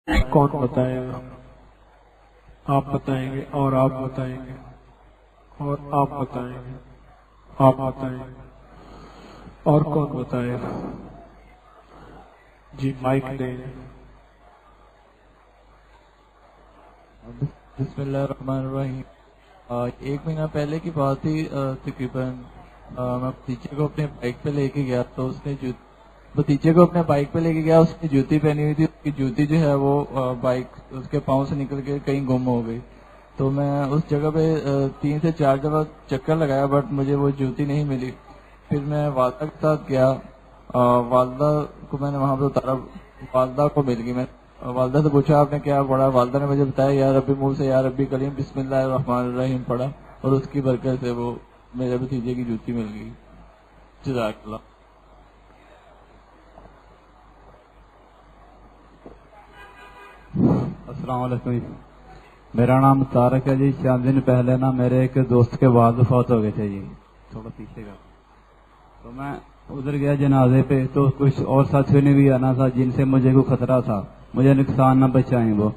کون بتائے گا؟ آپ بتائیں گے اور آپ بتائیں گے اور آپ بتائیں گے، آپ بتائیں گے اور کون بتائے گا؟ جی مائک دیں۔ بسم اللہ الرحمن الرحیم۔ ایک مہینہ پہلے کی بات تھی، تقریباً میں بھتیجے کو اپنے بائک پہ لے کے گیا تو اس نے اس نے جوتی پہنی ہوئی تھی، اس کی جوتی جو ہے وہ بائک اس کے پاؤں سے نکل کے کہیں گم ہو گئی۔ تو میں اس جگہ پہ 3 سے 4 دفعہ چکر لگایا بٹ مجھے وہ جوتی نہیں ملی۔ پھر میں والدہ کے ساتھ گیا، والدہ کو میں نے وہاں پہ اتارا، والدہ کو مل گئی۔ میں والدہ سے پوچھا آپ نے کیا پڑھا؟ والدہ نے مجھے بتایا یا ربی منہ سے یا ربی کلیم بسم اللہ الرحمن الرحیم پڑھا اور اس کی برکت سے وہ میرے بھتیجے کی جوتی مل گئی۔ جزاک اللہ۔ السلام علیکم، میرا نام طارق ہے جی۔ چند دن پہلے نا میرے ایک دوست کے والد فوت ہو گئے تھے جی، تھوڑا پیچھے کا، تو میں ادھر گیا جنازے پہ، تو کچھ اور ساتھیوں نے بھی آنا تھا جن سے مجھے کوئی خطرہ تھا، مجھے نقصان نہ پہنچائیں وہ۔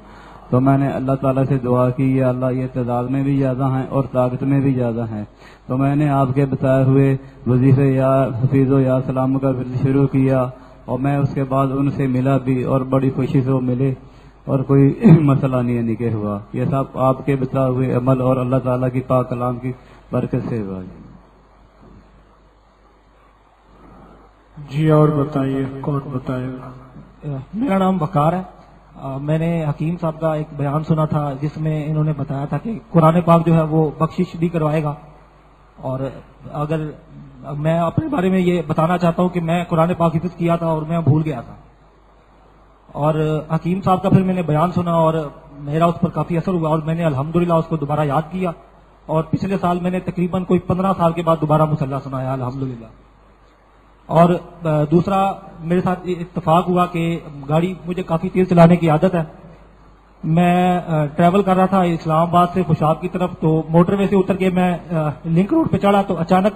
تو میں نے اللہ تعالیٰ سے دعا کی، یا اللہ یہ تعداد میں بھی زیادہ ہیں اور طاقت میں بھی زیادہ ہیں، تو میں نے آپ کے بتائے ہوئے وظیفے یا حفیظ و یا سلام کا شروع کیا، اور میں اس کے بعد ان سے ملا بھی اور بڑی خوشی سے وہ ملے اور کوئی مسئلہ نہیں کہ ہوا۔ یہ سب آپ کے بتائے ہوئے عمل اور اللہ تعالیٰ کی پاک کلام کی برکت سے ہوا۔ جی اور بتائیے، کون بتائے گا؟ میرا نام وقار ہے۔ میں نے حکیم صاحب کا ایک بیان سنا تھا جس میں انہوں نے بتایا تھا کہ قرآن پاک جو ہے وہ بخشش بھی کروائے گا، اور اگر میں اپنے بارے میں یہ بتانا چاہتا ہوں کہ میں قرآن پاک حفظ کیا تھا اور میں بھول گیا تھا، اور حکیم صاحب کا پھر میں نے بیان سنا اور میرا اس پر کافی اثر ہوا اور میں نے الحمدللہ اس کو دوبارہ یاد کیا، اور پچھلے سال میں نے تقریباً کوئی 15 سال کے بعد دوبارہ مصلی سنایا الحمدللہ۔ اور دوسرا میرے ساتھ اتفاق ہوا کہ گاڑی مجھے کافی تیز چلانے کی عادت ہے۔ میں ٹریول کر رہا تھا اسلام آباد سے خوشاب کی طرف، تو موٹر وے سے اتر کے میں لنک روڈ پہ چڑھا تو اچانک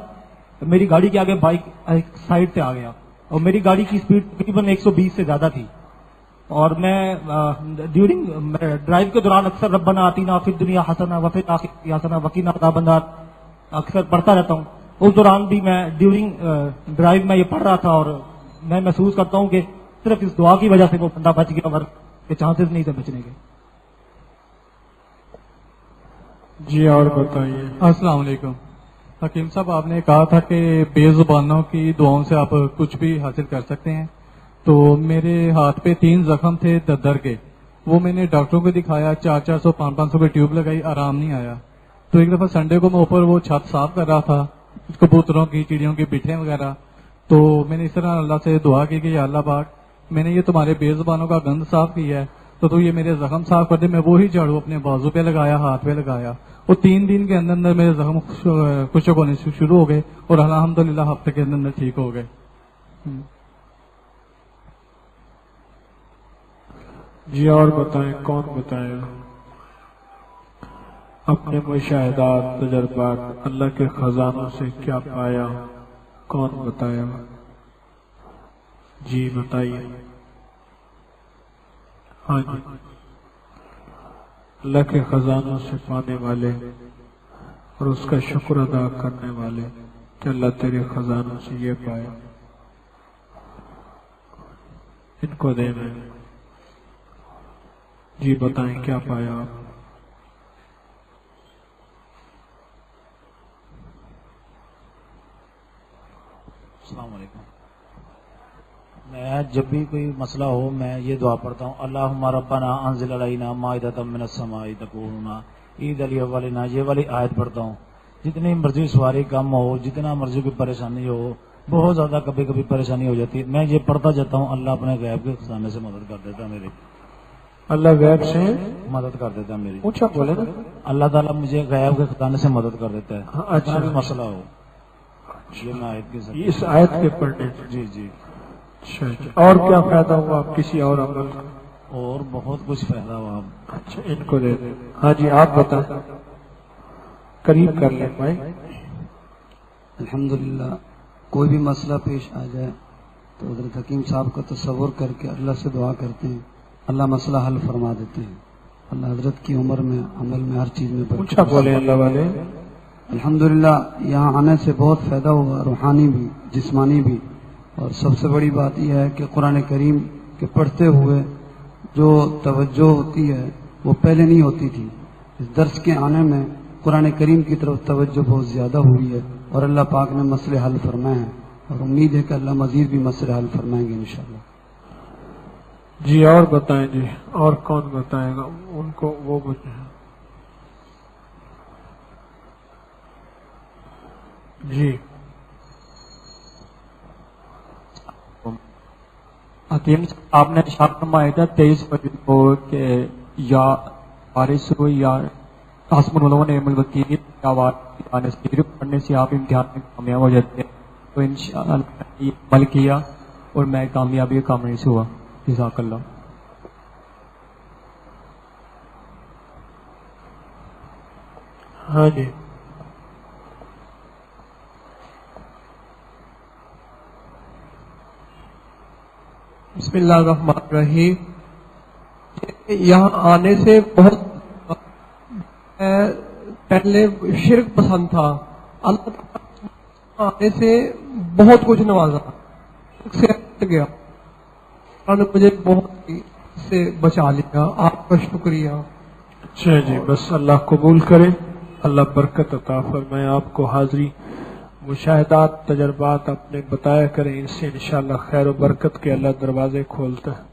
میری گاڑی کے آگے بائک ایک سائڈ سے آ گیا، اور میری گاڑی کی سپیڈ تقریباً 120 سے زیادہ تھی، اور میں ڈیورنگ ڈرائیو کے دوران اکثر ربنا آتینا فی الدنیا حسنہ وفی الآخرۃ حسنہ وقنا عذاب النار اکثر پڑھتا رہتا ہوں۔ اس دوران بھی میں ڈیورنگ ڈرائیو میں یہ پڑھ رہا تھا، اور میں محسوس کرتا ہوں کہ صرف اس دعا کی وجہ سے وہ بندہ بچ گیا، ورنہ کے چانسز نہیں تھے بچنے کے۔ جی اور بتائیے۔ السلام علیکم حکیم صاحب، آپ نے کہا تھا کہ بے زبانوں کی دعاؤں سے آپ کچھ بھی حاصل کر سکتے ہیں، تو میرے ہاتھ پہ 3 زخم تھے دردر کے، وہ میں نے ڈاکٹروں کو دکھایا، 400 500 کی ٹیوب لگائی، آرام نہیں آیا۔ تو ایک دفعہ سنڈے کو میں اوپر وہ چھت صاف کر رہا تھا، کبوتروں کی چڑیوں کی بٹھیں وغیرہ، تو میں نے اس طرح اللہ سے دعا کی کہ یا اللہ پاک میں نے یہ تمہارے بے زبانوں کا گند صاف کیا ہے تو یہ میرے زخم صاف کر دے۔ میں وہی جھاڑو اپنے بازو پہ لگایا، ہاتھ پہ لگایا، اور 3 دن کے اندر اندر میرے زخم خشک ہونے شروع ہو گئے، اور الحمدللہ ہفتے کے اندر ٹھیک ہو گئے۔ جی اور بتائیں، کون بتائے گا؟ اپنے مشاہدات، تجربات، اللہ کے خزانوں سے کیا پایا، کون بتائے گا؟ جی بتائیے۔ ہاں جی، اللہ کے خزانوں سے پانے والے اور اس کا شکر ادا کرنے والے کہ اللہ تیرے خزانوں سے یہ پایا، ان کو دے میں۔ جی بتائیں کیا پایا آپ؟ السلام علیکم۔ میں جب بھی کوئی مسئلہ ہو میں یہ دعا پڑھتا ہوں، اللہم ربنا انزل علینا مائدۃ من السماء تکون عید الاولین، یہ والی آیت پڑھتا ہوں۔ جتنی مرضی سواری کم ہو، جتنا مرضی کوئی پریشانی ہو، بہت زیادہ کبھی کبھی پریشانی ہو جاتی ہے، میں یہ پڑھتا جاتا ہوں، اللہ اپنے غیب کے خزانے سے مدد کر دیتا ہے میری، اللہ غیب سے مدد کر دیتا ہے میری۔ اونچا بولے نا، اللہ تعالیٰ مجھے غیب کے خزانے سے مدد کر دیتا ہے، اچھا بھی مسئلہ ہو۔ یہ میں آیت کے ذریعے اس آیت کے پڑھنے سے۔ جی جی، اچھا اور کیا فائدہ ہوا آپ کسی اور عمل کا؟ اور بہت کچھ فائدہ ہوا۔ اچھا ان کو دے دیں۔ ہاں جی آپ بتائیں، قریب کر لیں بھائی۔ الحمدللہ کوئی بھی مسئلہ پیش آ جائے تو حضرت حکیم صاحب کا تصور کر کے اللہ سے دعا کرتے ہیں، اللہ مسئلہ حل فرما دیتے ہیں. اللہ حضرت کی عمر میں عمل میں ہر چیز میں برکت. اونچا بولے اللہ والے. الحمدللہ یہاں آنے سے بہت فائدہ ہوا، روحانی بھی جسمانی بھی. اور سب سے بڑی بات یہ ہے کہ قرآن کریم کے پڑھتے ہوئے جو توجہ ہوتی ہے وہ پہلے نہیں ہوتی تھی. اس درس کے آنے میں قرآن کریم کی طرف توجہ بہت زیادہ ہوئی ہے اور اللہ پاک نے مسئلے حل فرمائے ہیں اور امید ہے کہ اللہ مزید بھی مسئلے حل فرمائیں گے انشاءاللہ. جی اور بتائیں جی، اور کون بتائے گا ان کو وہ بتائیں. جی حکیم آپ نے ارشاد فرمایا تھا 23 فروری کو کہ یا بارش ہوئی یا حسب اللہ نعم الوکیل یا صرف پڑھنے سے آپ امتحان میں کامیاب ہو جاتے ہیں. تو انشاءاللہ یہ عمل کیا اور میں کامیابی کامرانی سے ہوا. جزاک اللہ. ہاں جی بسم اللہ الرحمن الرحیم. یہاں آنے سے بہت پہلے شرک پسند تھا. اللہ آنے سے بہت کچھ نوازا، شرک سے ہٹ گیا. اللہ نے مجھے بہت سے بچا لیا. آپ کا شکریہ. اچھا جی، بس اللہ قبول کرے، اللہ برکت عطا فرمائے. آپ کو حاضری مشاہدات تجربات اپنے بتایا کریں، اس سے انشاءاللہ خیر و برکت کے اللہ دروازے کھولتا ہے.